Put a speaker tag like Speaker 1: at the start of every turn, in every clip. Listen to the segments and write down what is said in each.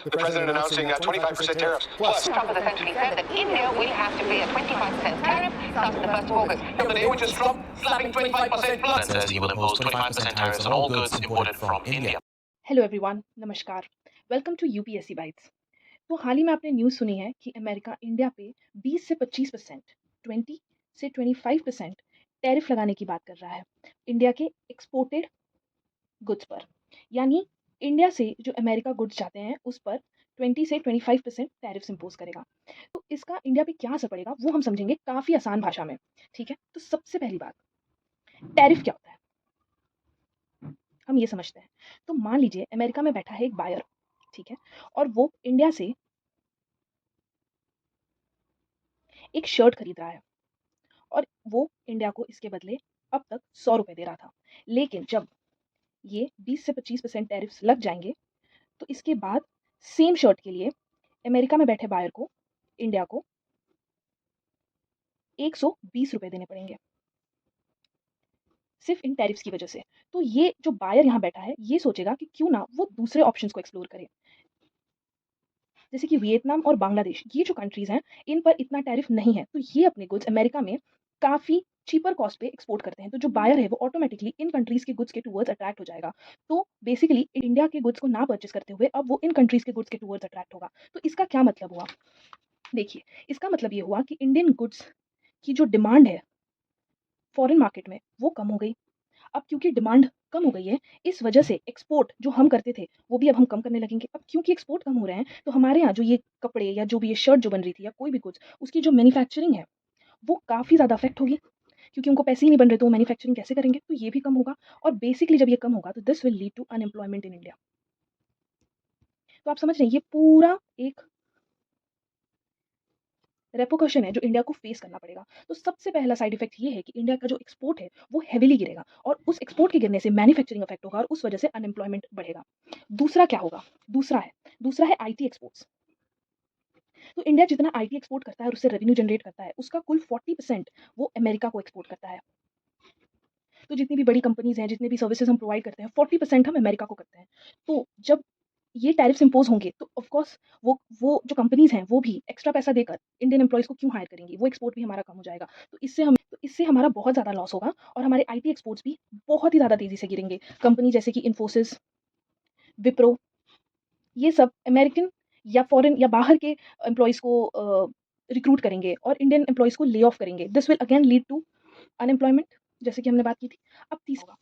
Speaker 1: The president announcing 25% tariffs. Plus,
Speaker 2: Trump has essentially said that India will have to pay a 25% tariff starting the 1st of August.
Speaker 1: yeah, but the day which is Trump slapping 25% plus.
Speaker 3: and says he will impose 25% tariffs on all goods imported from India.
Speaker 4: Hello everyone, नमस्कार। Welcome to UPSC bytes. तो हाल ही में आपने news सुनी है कि America India पे 20 से 25%, 20 से 25% टैरिफ लगाने की बात कर रहा है इंडिया के एक्सपोर्टेड गुड्स पर। यानी इंडिया से जो अमेरिका गुड्स जाते हैं उस पर 20 से 25% टैरिफ्स इम्पोज करेगा। तो इसका इंडिया पे क्या असर पड़ेगा वो हम समझेंगे काफ़ी आसान भाषा में। ठीक है, तो सबसे पहली बात, टैरिफ क्या होता है हम ये समझते हैं। तो मान लीजिए अमेरिका में बैठा है एक बायर, ठीक है, और वो इंडिया से एक शर्ट खरीद रहा है और वो इंडिया को इसके बदले अब तक 100 रुपए दे रहा था। लेकिन जब ये 20 से 25% टैरिफ्स लग जाएंगे तो इसके बाद सेम शर्ट के लिए अमेरिका में बैठे बायर को इंडिया को 120 रुपए देने पड़ेंगे, सिर्फ इन टैरिफ्स की वजह से। तो ये जो बायर यहाँ बैठा है ये सोचेगा कि क्यों ना वो दूसरे ऑप्शंस को एक्सप्लोर करे, जैसे कि वियतनाम और बांग्लादेश। ये जो कंट्रीज हैं इन पर इतना टैरिफ नहीं है, तो ये अपने गुड्स अमेरिका में काफ़ी चीपर कॉस्ट पे एक्सपोर्ट करते हैं। तो जो बायर है वो ऑटोमेटिकली इन कंट्रीज के गुड्स के टूवर्ड्स अट्रैक्ट हो जाएगा। तो बेसिकली इंडिया के गुड्स को ना परचेस करते हुए अब वो इन कंट्रीज के गुड्स के टूवर्ड्स अट्रैक्ट होगा। तो इसका क्या मतलब हुआ, देखिए, इसका मतलब ये हुआ कि इंडियन गुड्स की जो डिमांड है फॉरेन मार्केट में वो कम हो गई। अब क्योंकि डिमांड कम हो गई है इस वजह से एक्सपोर्ट जो हम करते थे वो भी अब हम कम करने लगेंगे। अब क्योंकि एक्सपोर्ट कम हो रहे हैं तो हमारे यहाँ जो ये कपड़े या जो भी ये शर्ट जो बन रही थी या कोई भी कुछ उसकी जो मैन्युफैक्चरिंग है वो काफ़ी ज़्यादा अफेक्ट होगी, क्योंकि उनको पैसे ही नहीं बन रहे तो वो मैन्युफैक्चरिंग कैसे करेंगे। तो ये भी कम होगा और बेसिकली जब ये कम होगा तो this will lead to unemployment in India. तो आप समझ रहे हैं ये पूरा एक रेपोकशन है जो इंडिया को फेस करना पड़ेगा। तो सबसे पहला साइड इफेक्ट ये है कि इंडिया का जो एक्सपोर्ट है वो हेविली गिरेगा और उस एक्सपोर्ट के गिरने से मैन्युफैक्चरिंग अफेक्ट होगा और उस वजह से अनएम्प्लॉयमेंट बढ़ेगा। दूसरा क्या होगा, दूसरा है आईटी एक्सपोर्ट्स। तो इंडिया जितना आईटी एक्सपोर्ट करता है और उससे रेवेन्यू जनरेट करता है उसका कुल 40% वो अमेरिका को एक्सपोर्ट करता है। तो जितनी भी बड़ी कंपनीज हैं, जितने भी सर्विसेज हम प्रोवाइड करते हैं 40% हम अमेरिका को करते हैं। तो जब ये टैरिफ्स इम्पोज होंगे तो ऑफ कोर्स वो जो कंपनीज हैं वो भी एक्स्ट्रा पैसा देकर इंडियन एम्प्लॉयज को क्यों हायर करेंगी, वो एक्सपोर्ट भी हमारा कम हो जाएगा। तो इससे हमारा बहुत ज़्यादा लॉस होगा और हमारे आईटी एक्सपोर्ट्स भी बहुत ही ज़्यादा तेज़ी से गिरेंगे। कंपनी जैसे कि इन्फोसिस, विप्रो, ये सब अमेरिकन या फॉरेन या बाहर के एम्प्लॉयज़ को रिक्रूट करेंगे और इंडियन एम्प्लॉयज़ को ले ऑफ करेंगे। This will again lead to unemployment, जैसे कि हमने बात की थी। अब तीसरा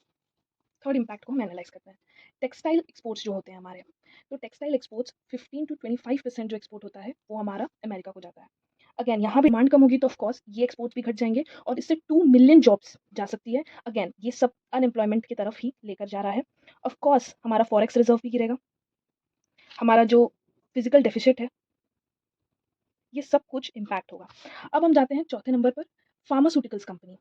Speaker 4: थर्ड इम्पैक्ट को हम एनालाइज करते हैं। टेक्सटाइल एक्सपोर्ट्स जो होते हैं हमारे, तो टेक्सटाइल एक्सपोर्ट्स 15 to 25% जो एक्सपोर्ट होता है वो हमारा अमेरिका को जाता है। अगेन यहाँ भी डिमांड कम होगी तो ऑफ कोर्स ये एक्सपोर्ट्स भी घट जाएंगे और इससे 2 मिलियन जॉब्स जा सकती है। अगेन ये सब अनएम्प्लॉयमेंट की तरफ ही लेकर जा रहा है। ऑफ कोर्स हमारा फॉरेक्स रिजर्व भी गिरेगा, हमारा जो फिजिकल डेफिसिट है, ये सब कुछ इम्पैक्ट होगा। अब हम जाते हैं चौथे नंबर पर, फार्मास्यूटिकल्स कंपनी।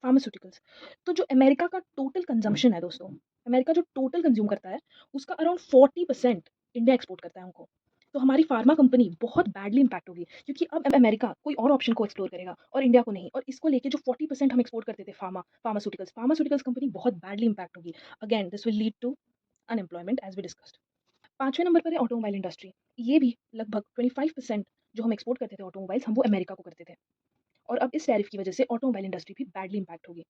Speaker 4: फार्मास्यूटिकल्स, तो जो अमेरिका का टोटल कंजम्पशन है दोस्तों, अमेरिका जो टोटल कंज्यूम करता है उसका अराउंड 40% इंडिया एक्सपोर्ट करता है उनको। तो हमारी फार्मा कंपनी बहुत बैडली इंपैक्ट होगी, क्योंकि अब अमेरिका कोई और ऑप्शन को एक्सप्लोर करेगा और इंडिया को नहीं। और इसको लेके जो 40% हम एक्सपोर्ट करते थे फार्मास्यूटिकल्स कंपनी बहुत बैडली इंपैक्ट होगी। Again this will lead to unemployment as we discussed. पांचवें नंबर पर है ऑटोमोबाइल इंडस्ट्री। ये भी लगभग 25% जो हम एक्सपोर्ट करते थे ऑटोमोबाइल्स हम वो अमेरिका को करते थे और अब इस टैरिफ की वजह से ऑटोमोबाइल इंडस्ट्री भी बैडली इंपैक्ट होगी।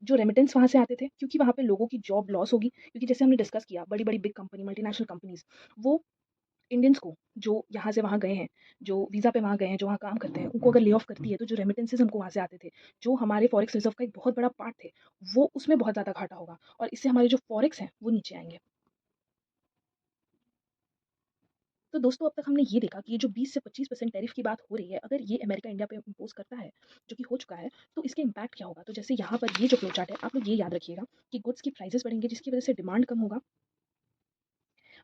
Speaker 4: जो रेमिटेंस वहाँ से आते थे, क्योंकि वहाँ पे लोगों की जॉब लॉस होगी, क्योंकि जैसे हमने डिस्कस किया बड़ी-बड़ी बिग कंपनी, मल्टीनेशनल कंपनीज़ वो इंडियंस को जो यहाँ से वहाँ गए हैं, जो वीज़ा पे वहाँ गए हैं, जो वहाँ काम करते हैं, उनको अगर ले ऑफ करती है तो जो रेमिटेंसेस हमको वहाँ से आते थे, जो हमारे फॉरेक्स रिजर्व का एक बहुत बड़ा पार्ट थे, वो उसमें बहुत ज़्यादा घाटा होगा और इससे हमारे जो फॉरेक्स हैं वो नीचे आएँगे। तो दोस्तों अब तक हमने ये देखा कि ये जो 20 से 25% टैरिफ की बात हो रही है, अगर ये अमेरिका इंडिया पे इम्पोज़ करता है, जो कि हो चुका है, तो इसके इम्पैक्ट क्या होगा? तो जैसे यहाँ पर ये जो फ्लो चार्ट है, आप लोग ये याद रखिएगा कि गुड्स की प्राइसेस बढ़ेंगे जिसकी वजह से डिमांड कम होगा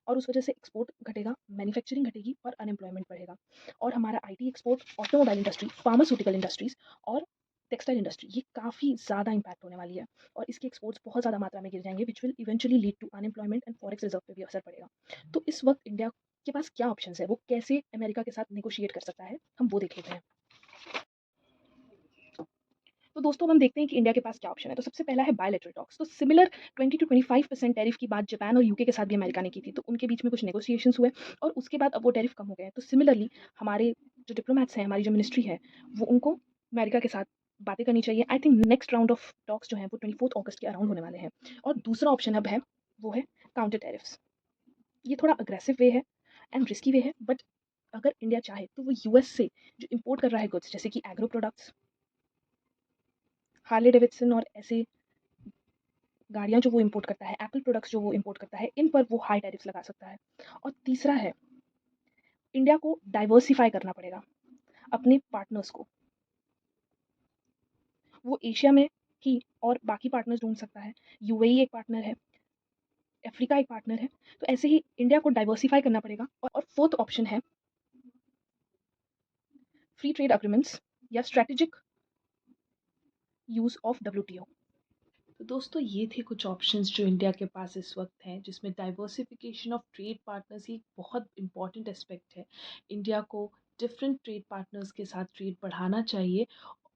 Speaker 4: और उस वजह से एक्सपोर्ट घटेगा, मैन्युफैक्चरिंग घटेगी और अनएम्प्लॉयमेंट बढ़ेगा। और हमारा IT export, automobile industry, pharmaceutical industries और टेक्सटाइल इंडस्ट्री ये काफ़ी ज़्यादा इम्पैक्ट होने वाली है और इसके एक्सपोर्ट्स बहुत ज़्यादा मात्रा में गिर जाएँगे, which will eventually lead to unemployment and forex reserve पे भी असर पड़ेगा। तो इस वक़्त इंडिया के पास क्या ऑप्शंस है, वो कैसे अमेरिका के साथ नेगोशिएट कर सकता है, हम वो देख लेते हैं। तो दोस्तों अब हम देखते हैं कि इंडिया के पास क्या ऑप्शन है। तो सबसे पहला है बायलैटरल टॉक्स। तो सिमिलर 20 टू 25% टैरिफ की बात जापान और यूके के साथ भी अमेरिका ने की थी। तो उनके बीच में कुछ नेगोशिएशंस हुए और उसके बाद अब वो टैरिफ कम हो गए हैं। तो सिमिलरली हमारे जो डिप्लोमैट्स हैं, हमारी जो मिनिस्ट्री है, वो उनको अमेरिका के साथ बातें करनी चाहिए। I think next round of talks जो हैं वो 24 अगस्त के अराउंड होने वाले हैं। और दूसरा ऑप्शन अब है, वो है काउंटर टैरिफ्स। ये थोड़ा अग्रेसिव वे है एंड रिस्की वे है, बट अगर इंडिया चाहे तो वो यूएस से जो इम्पोर्ट कर रहा है गुड्स, जैसे कि एग्रो प्रोडक्ट्स, हार्ले डेविडसन और ऐसे गाड़ियाँ जो वो इम्पोर्ट करता है, एप्पल प्रोडक्ट्स जो वो इम्पोर्ट करता है, इन पर वो हाई टैरिफ्स लगा सकता है। और तीसरा है, इंडिया को डाइवर्सिफ़ाई करना पड़ेगा अपने पार्टनर्स को। वो एशिया में ही और बाकी पार्टनर्स ढूँढ सकता है। यूएई एक पार्टनर है, अफ्रीका एक पार्टनर है। तो ऐसे ही इंडिया को डाइवर्सिफ़ाई करना पड़ेगा। और फोर्थ ऑप्शन है फ्री ट्रेड एग्रीमेंट्स या स्ट्रैटेजिक यूज़ ऑफ डब्ल्यूटीओ।
Speaker 5: तो दोस्तों ये थे कुछ ऑप्शंस जो इंडिया के पास इस वक्त हैं, जिसमें डाइवर्सिफिकेशन ऑफ ट्रेड पार्टनर्स एक बहुत इंपॉर्टेंट एस्पेक्ट है। इंडिया को डिफरेंट ट्रेड पार्टनर्स के साथ ट्रेड बढ़ाना चाहिए,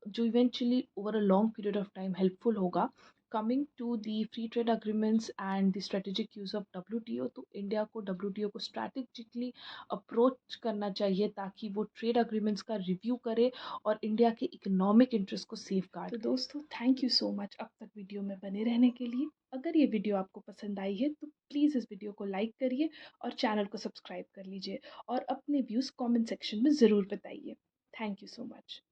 Speaker 5: जो eventually over a long period of time helpful होगा। Coming to the free trade agreements and the strategic use of WTO, तो इंडिया को डब्ल्यूटीओ को स्ट्रैटेजिकली अप्रोच करना चाहिए ताकि वो ट्रेड अग्रीमेंट्स का रिव्यू करे और इंडिया के इकोनॉमिक इंटरेस्ट को सेफ गार्ड। तो दोस्तों थैंक यू सो मच अब तक वीडियो में बने रहने के लिए। अगर ये वीडियो आपको पसंद आई है तो प्लीज़ इस वीडियो को लाइक करिए और चैनल को सब्सक्राइब कर लीजिए और अपने व्यूज़ कमेंट सेक्शन में ज़रूर बताइए। Thank you so much.